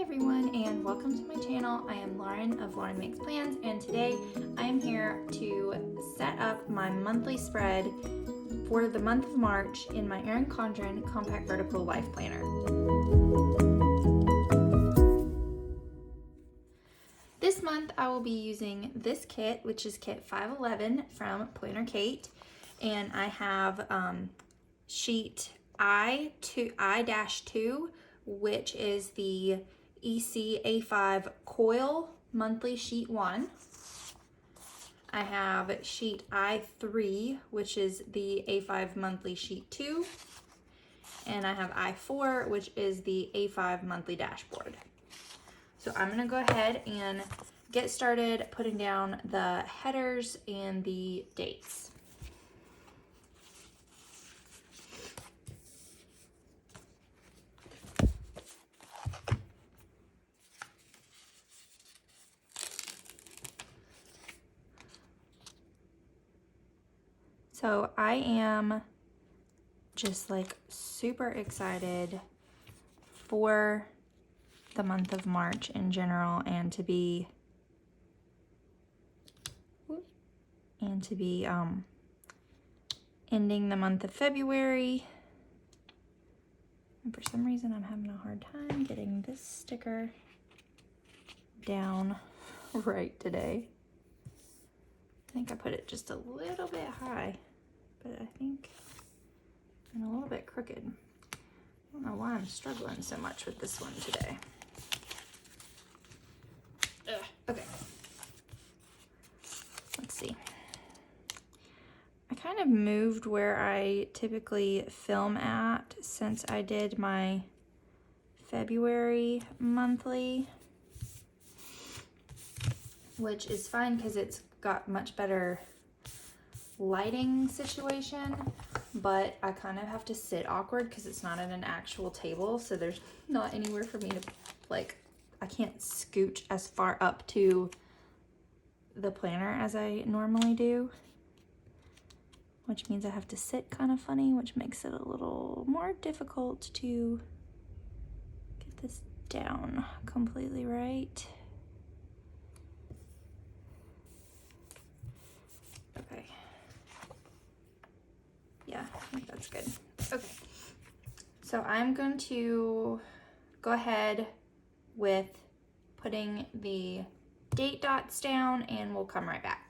everyone, and welcome to my channel. I am Lauren of Lauren Makes Plans, and today I am here to set up my monthly spread for the month of March in my Erin Condren Compact Vertical Life Planner. This month I will be using this kit, which is kit 511 from Planner Kate, and I have sheet I-2, which is the EC A5 coil monthly sheet 1. I have sheet I3, which is the A5 monthly sheet 2. And I have I4, which is the A5 monthly dashboard. So I'm gonna go ahead and get started putting down the headers and the dates. So I am just like super excited for the month of March in general, and to be ending the month of February. And for some reason I'm having a hard time getting this sticker down right today. I think I put it just a little bit high, but I think I'm a little bit crooked. I don't know why I'm struggling so much with this one today. Okay. Let's see. I kind of moved where I typically film at since I did my February monthly, which is fine because it's got much better lighting situation, but I kind of have to sit awkward because it's not at an actual table, so there's not anywhere for me to, like, I can't scooch as far up to the planner as I normally do, which means I have to sit kind of funny, which makes it a little more difficult to get this down completely right. Okay. Yeah, I think that's good. Okay. So I'm going to go ahead with putting the date dots down, and we'll come right back.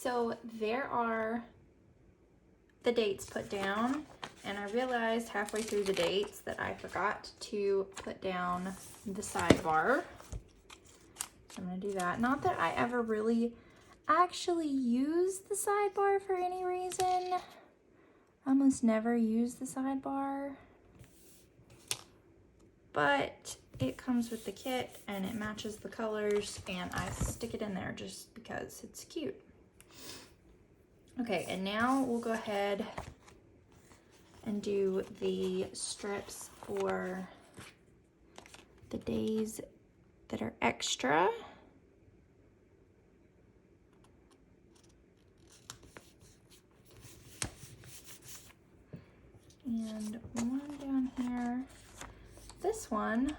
so there are the dates put down, and I realized halfway through the dates that I forgot to put down the sidebar. So I'm gonna do that. Not that I ever really actually use the sidebar for any reason. I almost never use the sidebar, but it comes with the kit and it matches the colors, and I stick it in there just because it's cute. Okay, and now we'll go ahead and do the strips for the days that are extra. And one down here. This one,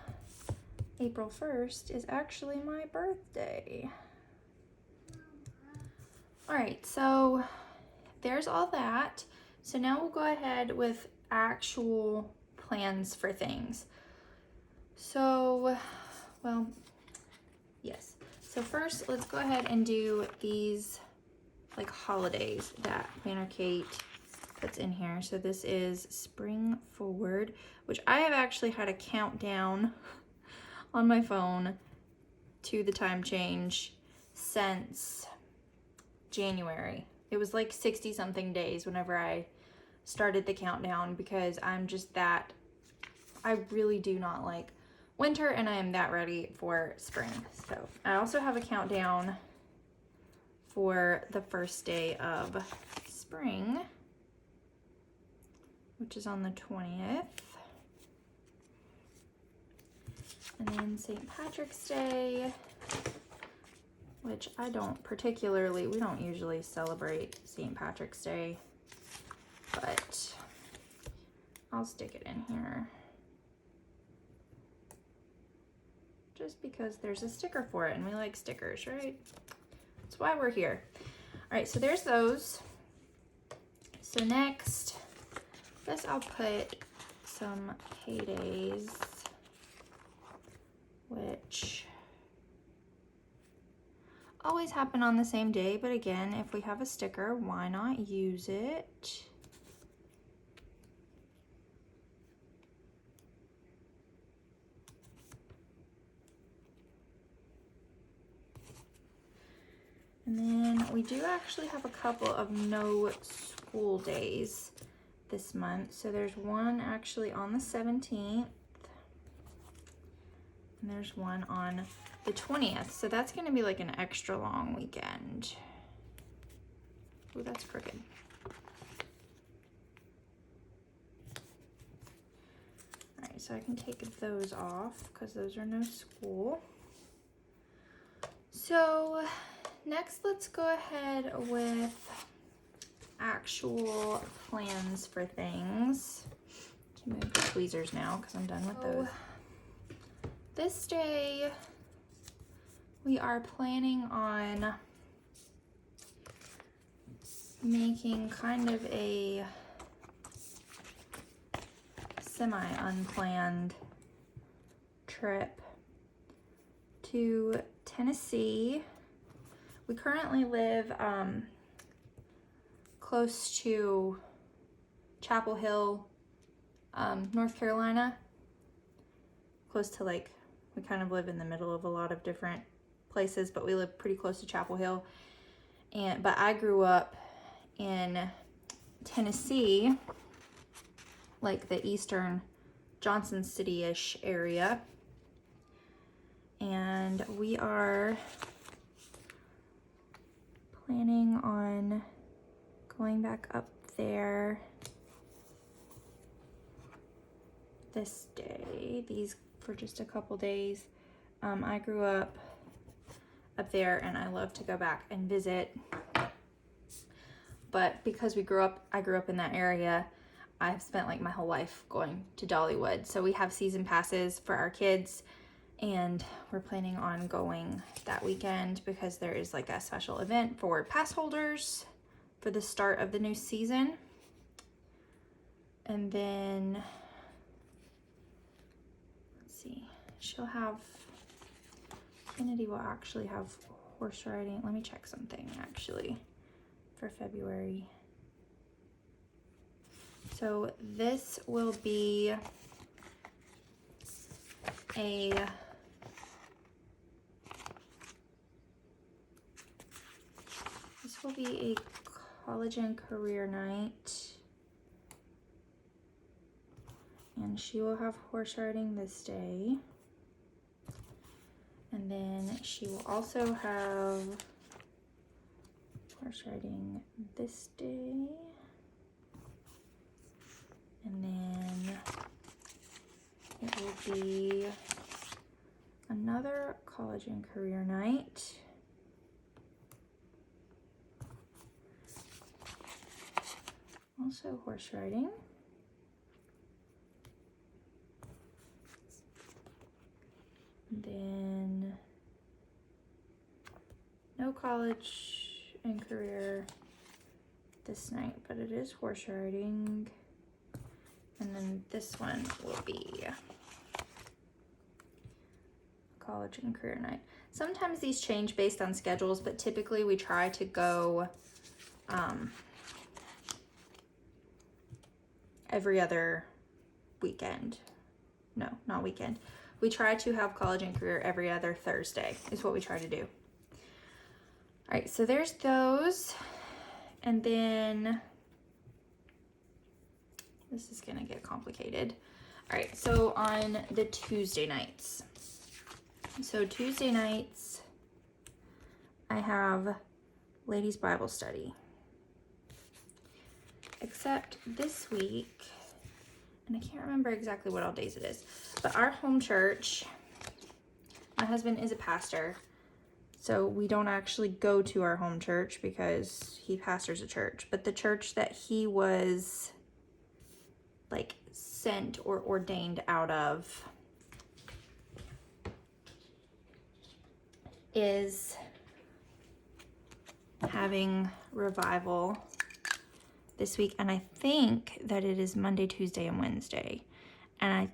April 1st, is actually my birthday. All right, so there's all that. So now we'll go ahead with actual plans for things. So, well, yes. So first, let's go ahead and do these like holidays that Planner Kate puts in here. So this is Spring Forward, which I have actually had a countdown on my phone to the time change since January. It was like 60 something days whenever I started the countdown, because I'm just that, I really do not like winter, and I am that ready for spring. So I also have a countdown for the first day of spring, which is on the 20th. And then St. Patrick's Day, which I don't particularly, we don't usually celebrate St. Patrick's Day, but I'll stick it in here just because there's a sticker for it and we like stickers, right? That's why we're here. All right, so there's those. So next, I guess I'll put some paydays, which always happen on the same day, but again, if we have a sticker, why not use it? And then we do actually have a couple of no school days this month. So there's one actually on the 17th, and there's one on the 20th. So that's gonna be like an extra long weekend. Oh, that's crooked. All right, so I can take those off because those are no school. So next, let's go ahead with actual plans for things. Can move the tweezers now because I'm done with those. This day, we are planning on making kind of a semi-unplanned trip to Tennessee. We currently live close to Chapel Hill, North Carolina. Close to, like, we kind of live in the middle of a lot of different places, but we live pretty close to Chapel Hill. But I grew up in Tennessee, like the eastern Johnson City-ish area. And we are planning on going back up there this day, these for just a couple days. I grew up there and I love to go back and visit, but because I grew up in that area, I've spent like my whole life going to Dollywood. So we have season passes for our kids, and we're planning on going that weekend because there is like a special event for pass holders for the start of the new season. And then, let's see, Kennedy will actually have horse riding. Let me check something actually. for February. So this will be a college and career night. And she will have horse riding this day. And then she will also have horse riding this day. And then it will be another college and career night. Also horse riding. And then no college and career this night, but it is horse riding. And then this one will be college and career night. Sometimes these change based on schedules, but typically we try to go every other weekend. No, not weekend. We try to have college and career every other Thursday is what we try to do. All right, so there's those. And then this is gonna get complicated. All right, so on the Tuesday nights. So Tuesday nights, I have ladies' Bible study. Except this week, and I can't remember exactly what all days it is, but our home church, my husband is a pastor, so we don't actually go to our home church because he pastors a church, but the church that he was like sent or ordained out of is having revival this week, and I think that it is Monday, Tuesday, and Wednesday. And I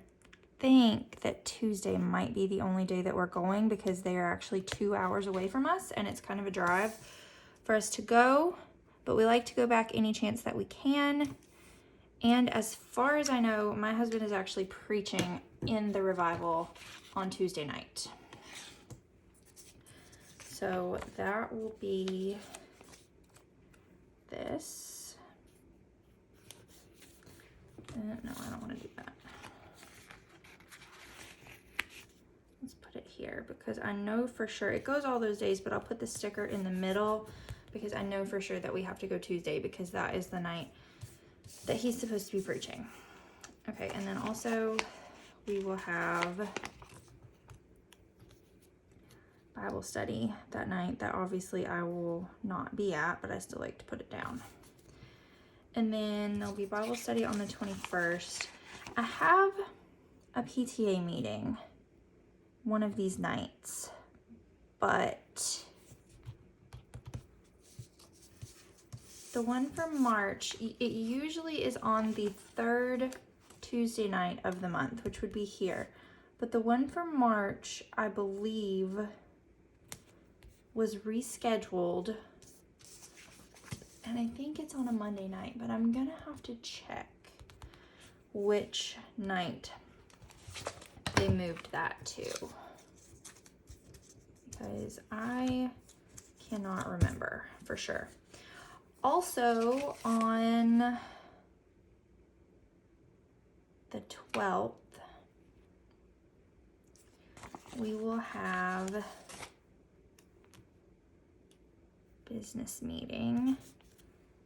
think that Tuesday might be the only day that we're going because they are actually 2 hours away from us, and it's kind of a drive for us to go, but we like to go back any chance that we can. And as far as I know, my husband is actually preaching in the revival on Tuesday night. So that will be this. No, I don't want to do that. Let's put it here because I know for sure it goes all those days, but I'll put the sticker in the middle because I know for sure that we have to go Tuesday because that is the night that he's supposed to be preaching. Okay, and then also we will have Bible study that night that obviously I will not be at, but I still like to put it down. And then there'll be Bible study on the 21st. I have a PTA meeting one of these nights, but the one for March, it usually is on the third Tuesday night of the month, which would be here. But the one for March, I believe, was rescheduled. And I think it's on a Monday night, but I'm gonna have to check which night they moved that to because I cannot remember for sure. Also on the 12th, we will have business meeting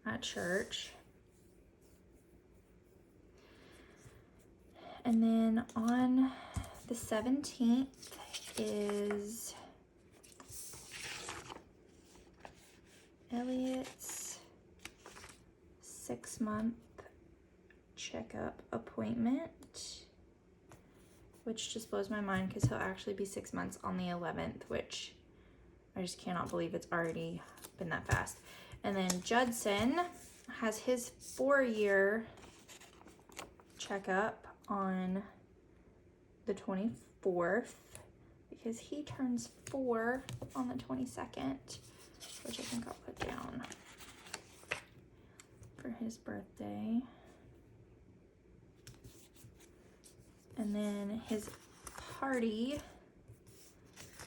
at church. And then on the 17th is Elliot's 6-month checkup appointment, which just blows my mind because he'll actually be 6 months on the 11th, which I just cannot believe it's already been that fast. And then Judson has his 4-year checkup on the 24th because he turns 4 on the 22nd, which I think I'll put down. his birthday. And then his party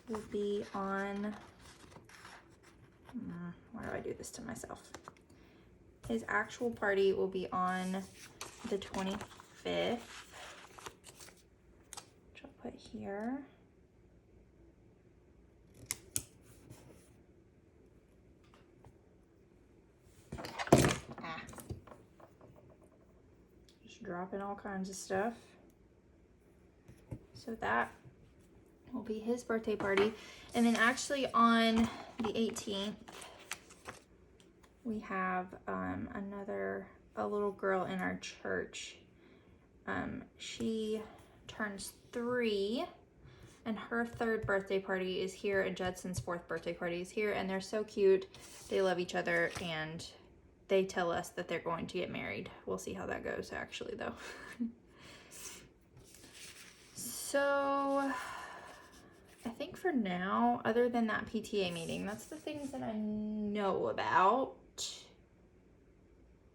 will be on, why do I do this to myself? His actual party will be on the 25th, which I'll put here. Just dropping all kinds of stuff. So that will be his birthday party. And then actually on the 18th, we have a little girl in our church. She turns 3, and her 3rd birthday party is here, and Judson's 4th birthday party is here, and they're so cute. They love each other, and they tell us that they're going to get married. We'll see how that goes, actually, though. So I think for now, other than that PTA meeting, that's the things that I know about.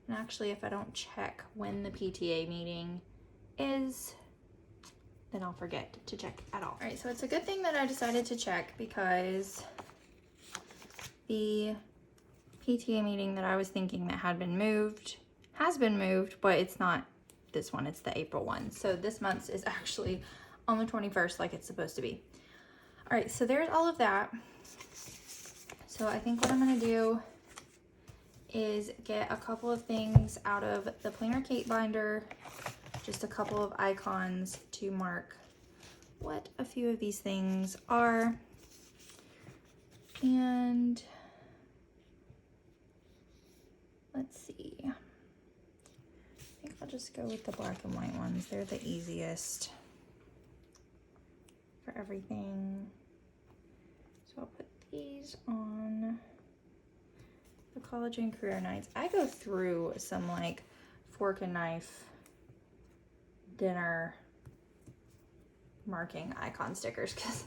And actually, if I don't check when the PTA meeting is, then I'll forget to check at all. All right, so it's a good thing that I decided to check, because the PTA meeting that I was thinking that had been moved has been moved, but it's not this one, it's the April one. So this month's is actually on the 21st like it's supposed to be. All right, so there's all of that. So I think what I'm gonna do is get a couple of things out of the planner Kate binder, just a couple of icons to mark what a few of these things are. And let's see. I think I'll just go with the black and white ones. They're the easiest for everything. So I'll put these on the college and career nights. I go through some like fork and knife dinner marking icon stickers, because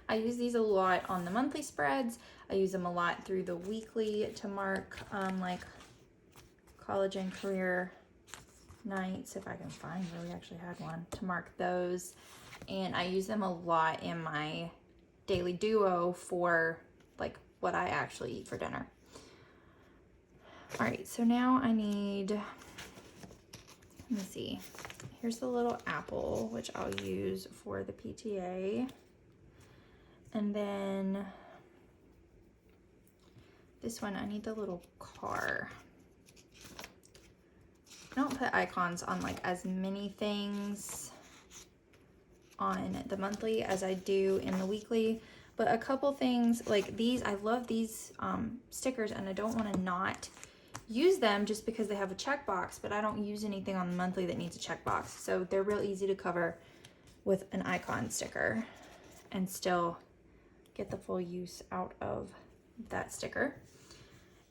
I use these a lot on the monthly spreads. I use them a lot through the weekly to mark like college and career nights, if I can find where we actually had one, to mark those. And I use them a lot in my daily duo for like what I actually eat for dinner. All right, so now I need, let me see. Here's the little apple, which I'll use for the PTA. And then this one, I need the little car. I don't put icons on like as many things on the monthly as I do in the weekly, but a couple things like these, I love these stickers, and I don't want to not use them just because they have a checkbox, but I don't use anything on the monthly that needs a checkbox, so they're real easy to cover with an icon sticker and still get the full use out of that sticker.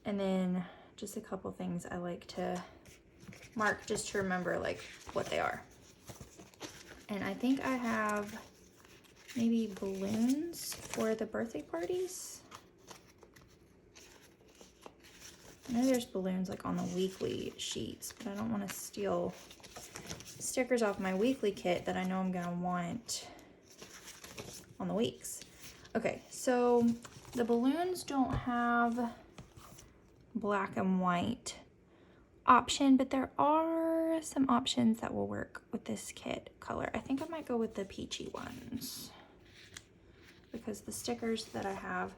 And then just a couple things I like to mark just to remember like what they are. And I think I have maybe balloons for the birthday parties. I know there's balloons like on the weekly sheets, but I don't want to steal stickers off my weekly kit that I know I'm gonna want on the weeks. Okay, so the balloons don't have black and white option, but there are some options that will work with this kit color. I think I might go with the peachy ones, because the stickers that I have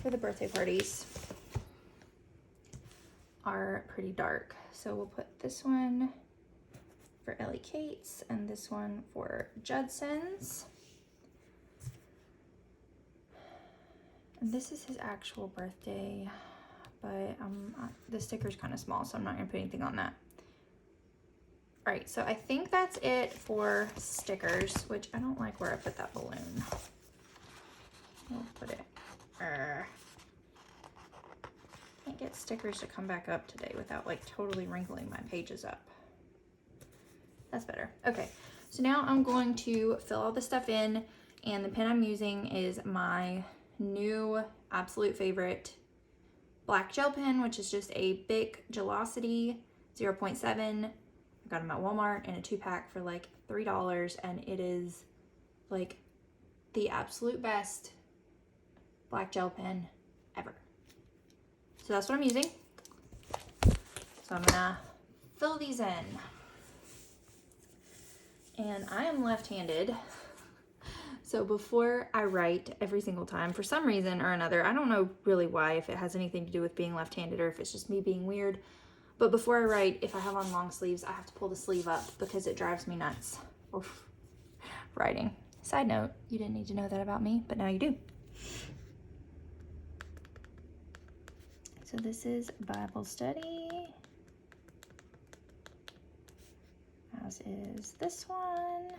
for the birthday parties are pretty dark. So we'll put this one for Ellie Kate's and this one for Judson's. And this is his actual birthday, but the sticker's kind of small, so I'm not gonna put anything on that. All right, so I think that's it for stickers, which I don't like where I put that balloon. We'll put it, can't get stickers to come back up today without like totally wrinkling my pages up. That's better. Okay, so now I'm going to fill all this stuff in, and the pen I'm using is my new absolute favorite black gel pen, which is just a Bic Gelosity 0.7. I got them at Walmart in a 2-pack for like $3, and it is like the absolute best black gel pen ever. So that's what I'm using. So I'm gonna fill these in. And I am left-handed. So before I write every single time, for some reason or another, I don't know really why, if it has anything to do with being left-handed or if it's just me being weird, but before I write, if I have on long sleeves, I have to pull the sleeve up because it drives me nuts. Oof. Writing. Side note, you didn't need to know that about me, but now you do. So this is Bible study, as is this one.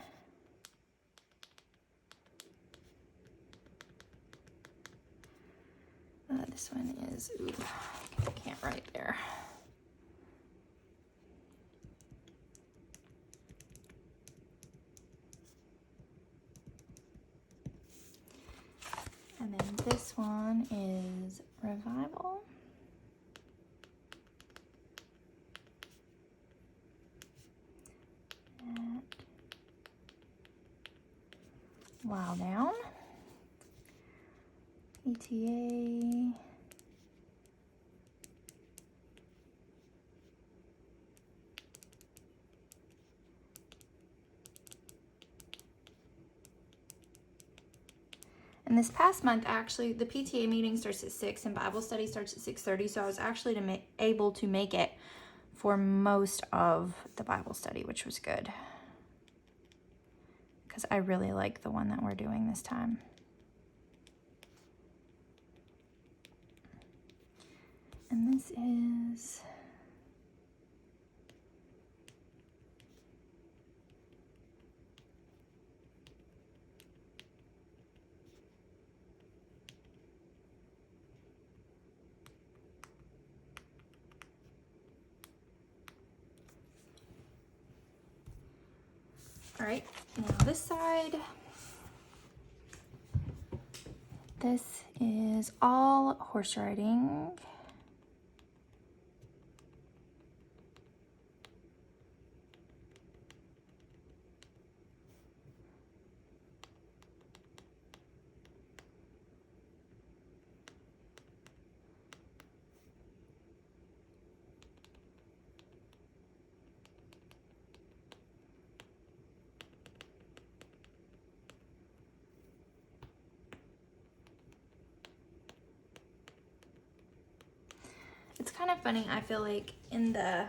This one is, ooh, I can't write there. And then this one is Revival. And Wow Down. ETA. And this past month, actually, the PTA meeting starts at 6 and Bible study starts at 6:30. So I was actually able to make it for most of the Bible study, which was good. Because I really like the one that we're doing this time. And this is... All right, now this side, this is all horse riding. It's kind of funny, I feel like, in the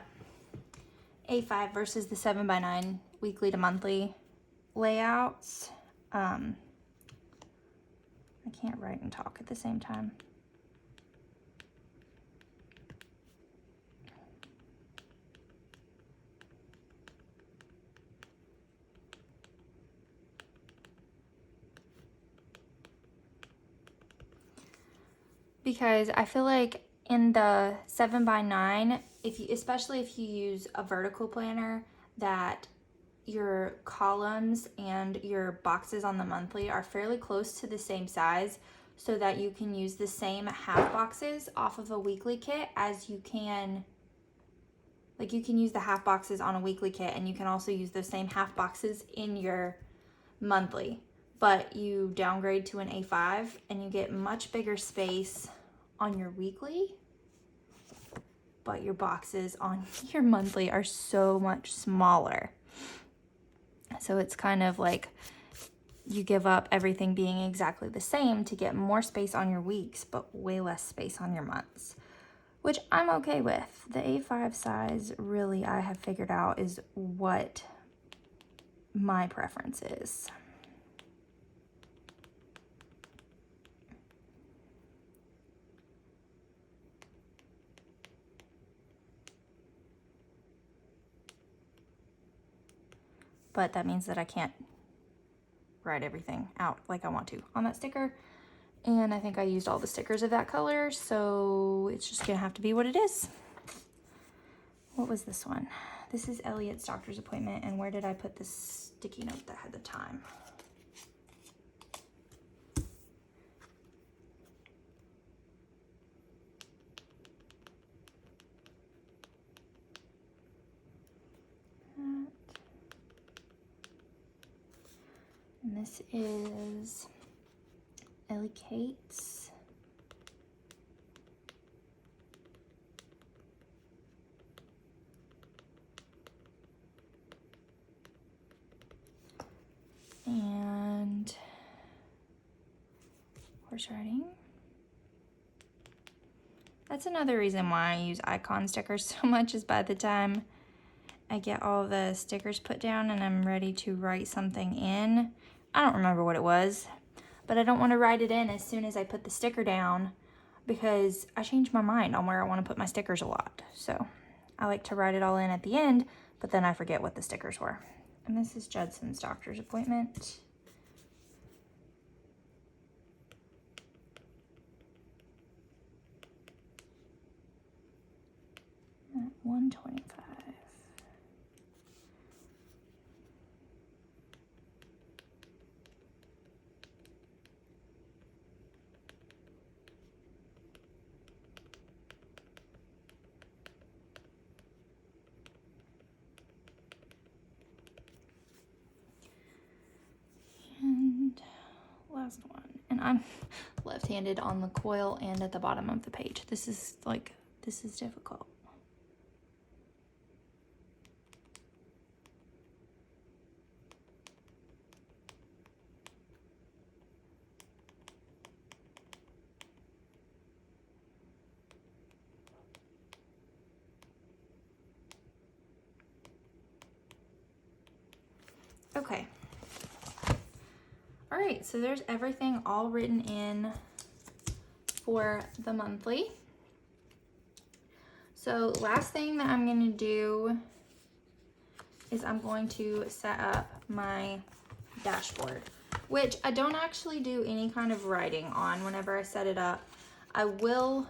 A5 versus the 7x9 weekly to monthly layouts. I can't write and talk at the same time. Because I feel like in the 7x9, especially if you use a vertical planner, that your columns and your boxes on the monthly are fairly close to the same size, so that you can use the same half boxes off of a weekly kit as you can, like you can use the half boxes on a weekly kit and you can also use those same half boxes in your monthly, but you downgrade to an A5 and you get much bigger space on your weekly, but your boxes on your monthly are so much smaller. So it's kind of like you give up everything being exactly the same to get more space on your weeks, but way less space on your months, which I'm okay with. The A5 size, really, I have figured out is what my preference is. But that means that I can't write everything out like I want to on that sticker. And I think I used all the stickers of that color, so it's just gonna have to be what it is. What was this one? This is Elliot's doctor's appointment, and where did I put this sticky note that had the time? And this is Ellie Kate's. And horse riding. That's another reason why I use icon stickers so much, is by the time I get all the stickers put down and I'm ready to write something in, I don't remember what it was, but I don't want to write it in as soon as I put the sticker down because I change my mind on where I want to put my stickers a lot. So I like to write it all in at the end, but then I forget what the stickers were. And this is Judson's doctor's appointment. At 125. And last one. And I'm left-handed on the coil and at the bottom of the page. This is difficult. Okay. All right, so there's everything all written in for the monthly. So last thing that I'm going to do is I'm going to set up my dashboard, which I don't actually do any kind of writing on whenever I set it up. I will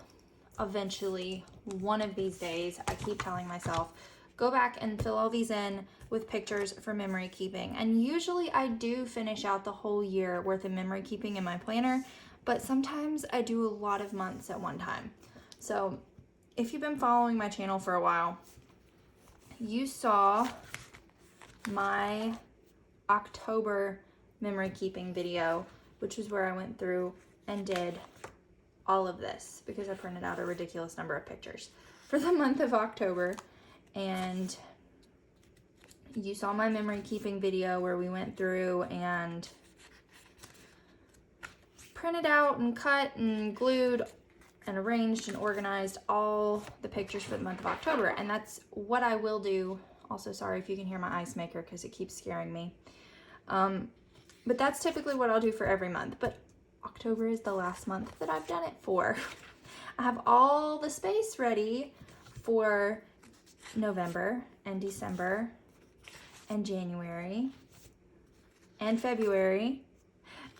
eventually, one of these days, I keep telling myself, go back and fill all these in with pictures for memory keeping. And usually I do finish out the whole year worth of memory keeping in my planner, but sometimes I do a lot of months at one time. So if you've been following my channel for a while, you saw my October memory keeping video, which is where I went through and did all of this because I printed out a ridiculous number of pictures for the month of October. And you saw my memory keeping video where we went through and printed out and cut and glued and arranged and organized all the pictures for the month of October. And that's what I will do. Also, sorry if you can hear my ice maker because it keeps scaring me. But that's typically what I'll do for every month. But October is the last month that I've done it for. I have all the space ready for November and December and January and February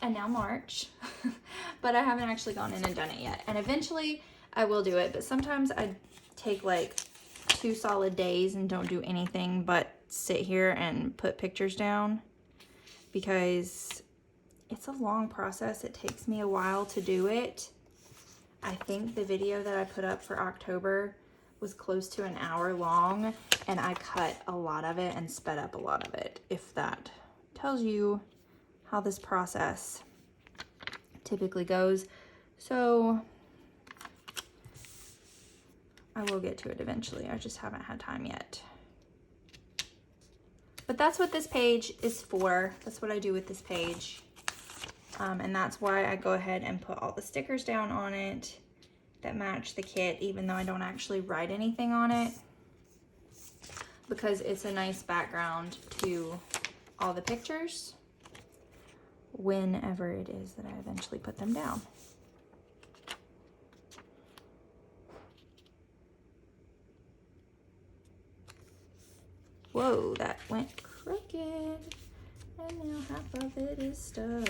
and now March, but I haven't actually gone in and done it yet. And eventually I will do it, but sometimes I take like 2 solid days and don't do anything but sit here and put pictures down because it's a long process. It takes me a while to do it. I think the video that I put up for October was close to an hour long, and I cut a lot of it and sped up a lot of it, if that tells you how this process typically goes. So I will get to it eventually. I just haven't had time yet. But that's what this page is for. That's what I do with this page. And that's why I go ahead and put all the stickers down on it that match the kit, even though I don't actually write anything on it, because it's a nice background to all the pictures whenever it is that I eventually put them down. Whoa, that went crooked, and now half of it is stuck.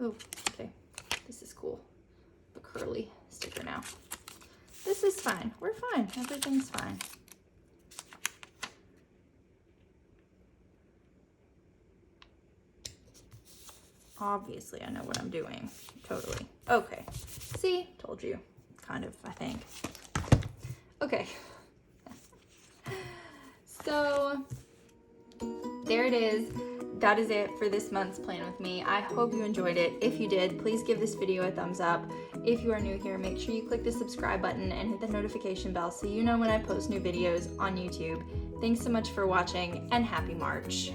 Oh, okay, this is cool. The curly sticker now. This is fine, we're fine, everything's fine. Obviously, I know what I'm doing, totally. Okay, see, told you, kind of, I think. Okay, so So there it is. That is it for this month's plan with me. I hope you enjoyed it. If you did, please give this video a thumbs up. If you are new here, make sure you click the subscribe button and hit the notification bell so you know when I post new videos on YouTube. Thanks so much for watching, and happy March.